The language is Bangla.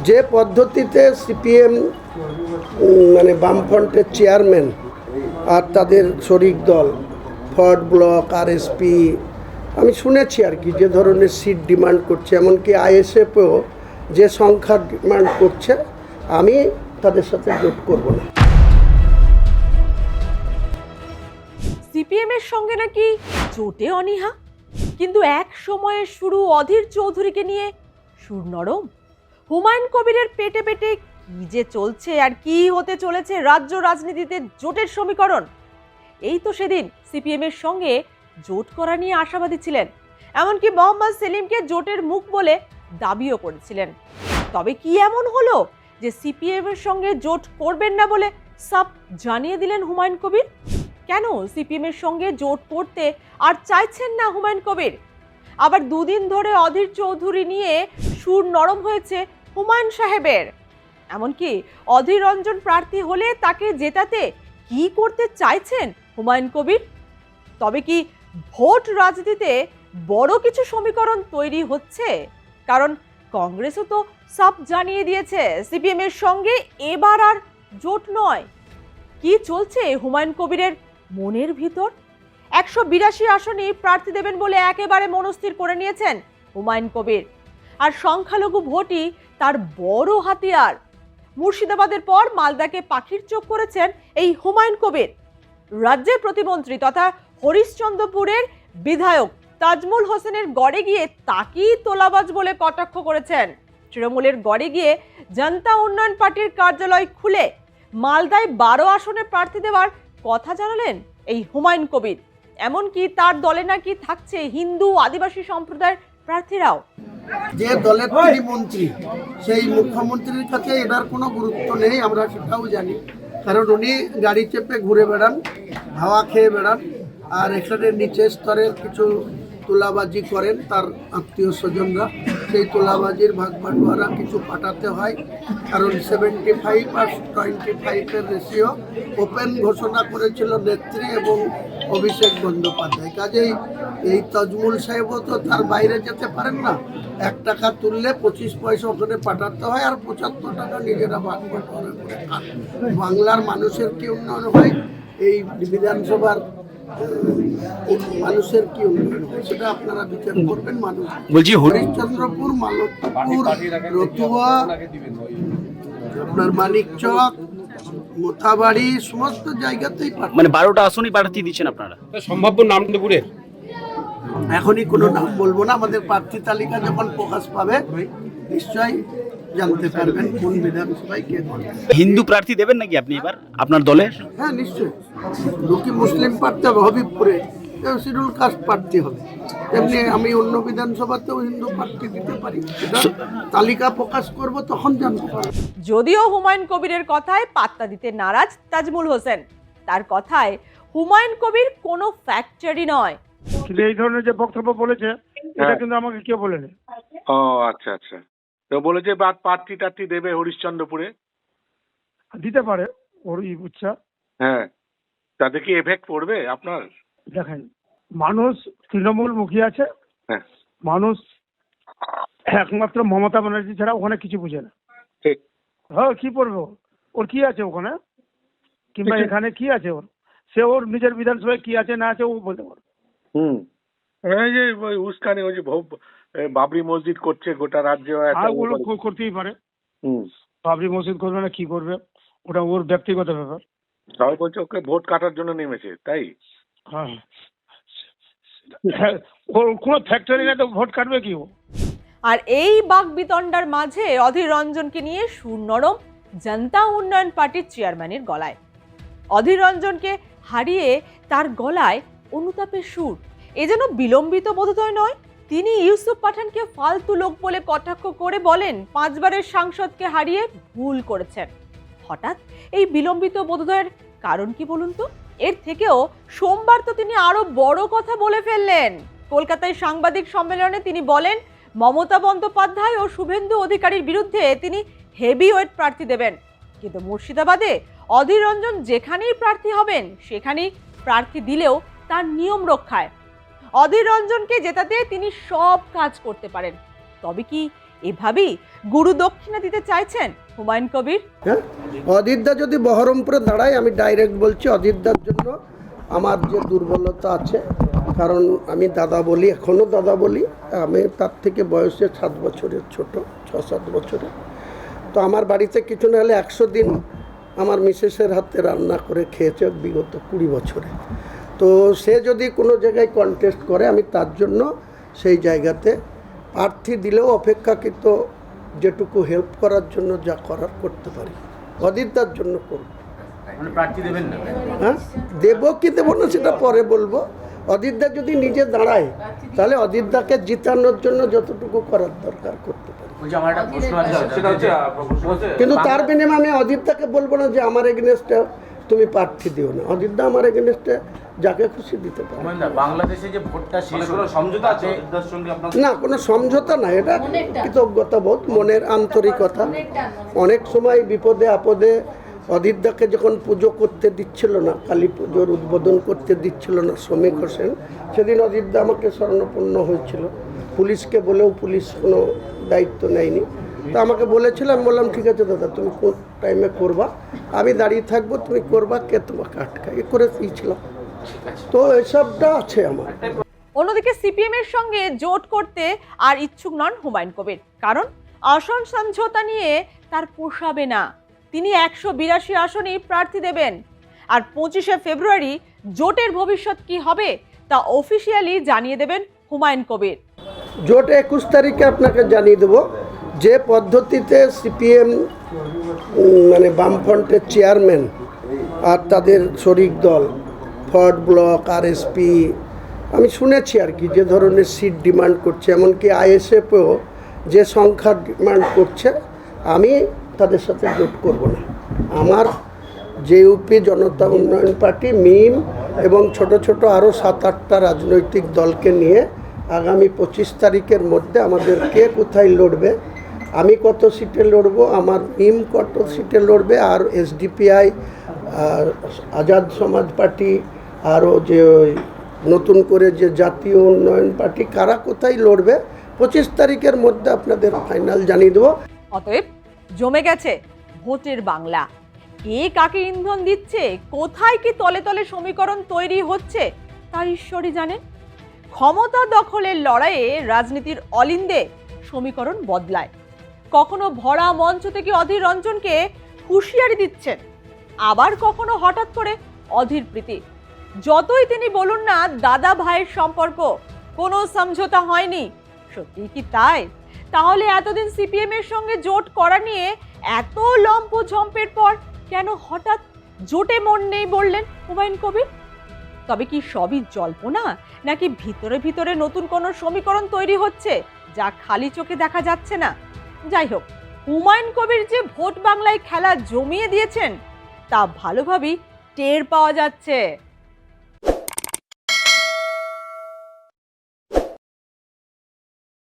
যে পদ্ধতিতে সিপিএম মানে বামফ্রন্টের চেয়ারম্যান আর তাদের শরিক দল ফরওয়ার্ড ব্লক আরএসপি আমি শুনেছি আর কি, যে ধরনের সিট ডিমান্ড করছে, এমনকি আইএসএফও যে সংখ্যা ডিমান্ড করছে, আমি তাদের সাথে জোট করব না। সিপিএম এর সঙ্গে নাকি জোটে অনীহা, কিন্তু এক সময়ে শুরু অধীর চৌধুরীকে নিয়ে সুর নরম। হুমায়ুন কবিরের পেটে পেটে কি যে চলছে আর কি হতে চলেছে রাজ্য রাজনীতিতে জোটের সমীকরণ। এই তো সেদিন সিপিএম এর সঙ্গে জোট করা নিয়ে আশাবাদী ছিলেন, এমনকি মোহাম্মদ সেলিমকে জোটের মুখ বলে দাবিও করেছিলেন। তবে কি এমন হলো যে সিপিএম এর সঙ্গে জোট করবেন না বলে সাফ জানিয়ে দিলেন হুমায়ুন কবির? কেন সিপিএম এর সঙ্গে জোট করতে আর চাইছেন না হুমায়ুন কবির? আবার দুদিন ধরে অধীর চৌধুরী নিয়ে সুর নরম হয়েছে হুমায়ুন সাহেবের। এমনকি অধীর রঞ্জন প্রার্থী হলে তাকে জেতাতে কি করতে চাইছেন হুমায়ুন কবির? তবে কি ভোট রাজনীতিতে বড় কিছু সমীকরণ তৈরি হচ্ছে? কারণ কংগ্রেসও তো সাফ জানিয়ে দিয়েছে সিপিএম এর সঙ্গে এবার আর জোট নয়। কি চলছে হুমায়ুন কবিরের মনের ভিতর? 182 আসনে প্রার্থী দেবেন বলে একেবারে মনস্থির করে নিয়েছেন হুমায়ুন কবির। আর সংখ্যালঘু ভোটই তার বড় হাতিয়ার। মুর্শিদাবাদের পর মালদাকে পাখির চোখ করেছেন এই হুমায়ুন কবির। রাজ্যের প্রতিমন্ত্রী তথা হরিশ্চন্দ্রপুরের বিধায়ক তাজমুল হোসেনের গড়ে গিয়ে তাকেই তোলাবাজ বলে কটাক্ষ করেছেন। তৃণমূলের গড়ে গিয়ে জনতা উন্নয়ন পার্টির কার্যালয় খুলে মালদায় 12 আসনে প্রার্থী দেওয়ার কথা জানালেন এই হুমায়ুন কবির। এমনকি তার দলে নাকি থাকছে হিন্দু আদিবাসী সম্প্রদায়ের প্রার্থীরাও। যে দলের তিনি মন্ত্রী, সেই মুখ্যমন্ত্রীর কাছে এটার কোনো গুরুত্ব নেই, আমরা সেটাও জানি। কারণ উনি গাড়ি চেপে ঘুরে বেড়ান, হাওয়া খেয়ে বেড়ান, আর এখানে নিচের স্তরের কিছু তোলাবাজি করেন তার আত্মীয় স্বজনরা। সেই তোলাবাজির ভাগ বাটোয়ারা কিছু পাঠাতে হয়, কারণ 75 আর 25-এর রেশিও ওপেন ঘোষণা করেছিল নেত্রী এবং অভিষেক বন্দ্যোপাধ্যায়। কাজেই এই তাজমুল সাহেবও তো তার বাইরে যেতে পারেন না। 1 টাকা তুললে 25 পয়সা ওখানে পাঠাতে হয়, আর 75 টাকা নিজেরা ভাগ বাটোয়ারা করে খান। বাংলার মানুষের কি উন্নয়ন হয়, এই বিধানসভার মানুষের কি উন্নয়ন হয়, সেটা আপনারা বিচার করবেন। মানুষ বলছি হরিশ্চন্দ্রপুর, মালতপুর, রতুয়া, আপনার মানিকচক, মোথাবাড়ি সমস্ত জায়গাতেই মানে 12টা আসনই প্রার্থী দিচ্ছেন আপনারা। সম্ভাব্য নামপুরের এখনই কোনো নাম বলবো না, আমাদের প্রার্থী তালিকা যখন প্রকাশ পাবে নিশ্চয়ই জানতে পারবেন কোন বিধানসভায় কে করবে। হিন্দু প্রার্থী দেবেন নাকি আপনি এবার আপনার দলে? হ্যাঁ নিশ্চয়ই, দুটি মুসলিম প্রার্থী হবে হবিবপুরে, শিডিউল কাস্ট প্রার্থী হবে। তেমনি আমি অন্য বিধানসভাতেও হিন্দু প্রার্থী দিতে পারি, সেটা তালিকা প্রকাশ করব তখন জানতে পারবো। যদিও হুমায়ুন কবিরের কথায় পাত্তা দিতে নারাজ তাজমুল হোসেন, তার কথায় হুমায়ুন কবির কোনো ফ্যাক্টরি নয়। কিন্তু এই ধরনের যে বক্তব্য বলেছে এটা কিন্তু আমাকে কেউ বলেনি। ও আচ্ছা আচ্ছা, তো বলেছে প্রার্থী টার্থী দেবে হরিশ্চন্দ্রপুরে, দিতে পারে ওর ইচ্ছা। হ্যাঁ, তাতে কি এফেক্ট পড়বে আপনার? দেখেন, মানুষ তৃণমূল মুখী আছে, হ্যাঁ মানুষ একমাত্র মমতা ব্যানার্জি ছাড়া ওখানে কিছু বুঝে না। ঠিক। হ্যাঁ, কি পড়বে ওর কি আছে ওখানে, কিংবা এখানে কি আছে ওর, সে ওর নিজের বিধানসভায় কি আছে না আছে ও বলতে পারবে। এই যে উস্কানি, ওই যে বাবরি মসজিদ করছে গোটা রাজ্যে, ওগুলো করতেই পারে। বাবরি মসজিদ করবে না কি করবে ওটা ওর ব্যক্তিগত ব্যাপার। সবাই বলছে ওকে ভোট কাটার জন্য নেমেছে, তাই? হ্যাঁ, ওর কোনো ফ্যাক্টরি না তো ভোট কাটবে কি ও? আর এই বাকবিতণ্ডার মাঝে অধীর রঞ্জনকে নিয়ে সুর নরম জনতা উন্নয়ন পার্টির চেয়ারম্যানের গলায়। অধীর রঞ্জনকে হারিয়ে তার গলায় অনুতাপের সুর। এ যেন বিলম্বিত বোধোদয় নয়। তিনি ইউসুফ পাঠানকে ফালতু লোক বলে কটাক্ষ করে বলেন 5 বারের সাংসদকে হারিয়ে ভুল করেছেন। হঠাৎ এই বিলম্বিত বোধোদয়ের কারণ কি বলুন তো? এর থেকেও সোমবার তো তিনি আরো বড় কথা বলে ফেললেন। কলকাতায় সাংবাদিক সম্মেলনে তিনি বলেন মমতা বন্দ্যোপাধ্যায় ও শুভেন্দু অধিকারীর বিরুদ্ধে তিনি হেভিওয়েট প্রার্থী দেবেন, কিন্তু মুর্শিদাবাদে অধীর রঞ্জন যেখানেই প্রার্থী হবেন সেখানেই প্রার্থী দিলেও তার নিয়ম রক্ষায় অধীর রঞ্জনকে জেতাতে তিনি সব কাজ করতে পারেন। তবে কি এভাবেই গুরু দক্ষিণা দিতে চাইছেন হুমায়ুন কবির? হ্যাঁ, অধীরদা যদি বহরমপুরে দাঁড়ায়, আমি ডাইরেক্ট বলছি অধীরদার জন্য আমার যে দুর্বলতা আছে, কারণ আমি দাদা বলি, এখনও দাদা বলি, আমি তার থেকে বয়সে 7 বছরের ছোট, 6-7 বছরের। তো আমার বাড়িতে কিছু না হলে 100 দিন আমার মিসেসের হাতে রান্না করে খেয়েছে বিগত 20 বছরে। তো সে যদি কোনো জায়গায় কন্টেস্ট করে, আমি তার জন্য সেই জায়গাতে প্রার্থী দিলেও অপেক্ষাকৃত যেটুকু হেল্প করার জন্য যা করার করতে পারি, অধীরদার জন্য করব। প্রার্থী দেবেন না? হ্যাঁ, দেবো কি দেবো না সেটা পরে বলবো। অধীরদা যদি নিজে দাঁড়ায়, তাহলে অধীরদাকে জিতানোর জন্য যতটুকু করার দরকার করতে পারি। কিন্তু তার বিনিময়ে আমি অধীরদাকে বলবো না যে আমার এগেনস্টে তুমি প্রার্থী দিও না। অধীরদা আমার এগেনস্টে যাকে খুশি দিতে পারে। বাংলাদেশে যে ভোটটা শেষ হলো, সমঝোতা আছে অধীরদার সঙ্গে আপনার? না, কোনো সমঝোতা না, এটা কৃতজ্ঞতা বোধ, মনের আন্তরিকতা। অনেক সময় বিপদে আপদে অধীরদাকে যখন পুজো করতে দিচ্ছিল না, কালী পুজোর উদ্বোধন করতে দিচ্ছিল না শ্রমিক হোসেন, সেদিন অধীরদা আমাকে শরণাপন্ন হয়েছিল। পুলিশকে বলেও পুলিশ কোনো দায়িত্ব নেয়নি। তা আমাকে বলেছিল, আমি বললাম ঠিক আছে দাদা, তুমি কোন টাইমে করবা, আমি দাঁড়িয়ে থাকবো, তুমি করবা, কে তোমাকে আটকায়, এ করে দিয়েছিলাম। তো এসবটা আছে আমার। অন্যদিকে সিপিএম এর সঙ্গে জোট করতে আর ইচ্ছুক নন হুমায়ুন কবির, কারণ আসন সমঝোতা নিয়ে তার পোষাবে না। তিনি 182 আসনেই প্রার্থী দেবেন। আর 25শে ফেব্রুয়ারি জোটের ভবিষ্যৎ কি হবে তা অফিসিয়ালি জানিয়ে দেবেন হুমায়ুন কবির। জোট 21 তারিখে আপনাকে জানিয়ে দেবো। যে পদ্ধতিতে সিপিএম মানে বামফ্রন্টের চেয়ারম্যান আর তাদের শরিক দল ফরওয়ার্ড ব্লক, আরএসপি, আমি শুনেছি আর কি, যে ধরনের সিট ডিমান্ড করছে, এমনকি আইএসএফও যে সংখ্যা ডিমান্ড করছে, আমি তাদের সাথে জোট করব না। আমার জেইউপি, জনতা উন্নয়ন পার্টি, মিম এবং ছোট ছোট আরও 7-8টা রাজনৈতিক দলকে নিয়ে আগামী 25 তারিখের মধ্যে আমাদের কে কোথায় লড়বে, আমি কত সিটে লড়বো, আমার মিম কত সিটে লড়বে, আর এসডিপিআই, আজাদ সমাজ পার্টি, আরও যে ওই নতুন করে যে জাতীয় উন্নয়ন পার্টি, কারা কোথায় লড়বে 25 তারিখের মধ্যে আপনাদের ফাইনাল জানিয়ে দেবো। অতএব জমে গেছে ভোটের বাংলা। কে কাকে ইন্ধন দিচ্ছে, কোথায় কি তলে তলে সমীকরণ তৈরি হচ্ছে তা ঈশ্বরই জানেন। ক্ষমতা দখলের লড়াইয়ে রাজনীতির অলিন্দে সমীকরণ বদলায়। কখনো ভরা মঞ্চ থেকে অধীর রঞ্জনকে হুঁশিয়ারি দিচ্ছেন, আবার কখনো হঠাৎ করে অধীর প্রীতি। যতই তিনি বলুন না দাদা ভাইয়ের সম্পর্ক, কোনো সমঝোতা হয়নি, সত্যি কি তাই? তাহলে এতদিন সিপিএম এর সঙ্গে জোট করা নিয়ে এত লম্প ঝম্পের পর কেন হঠাৎ জোটে মন নেই বললেন হুমায়ুন কবির? তবে কি সবই জল্পনা, নাকি ভিতরে ভিতরে নতুন কোনো সমীকরণ তৈরি হচ্ছে যা খালি চোখে দেখা যাচ্ছে না? যাই হোক, হুমায়ুন কবির যে ভোট বাংলায় খেলা জমিয়ে দিয়েছেন তা ভালোভাবেই টের পাওয়া যাচ্ছে।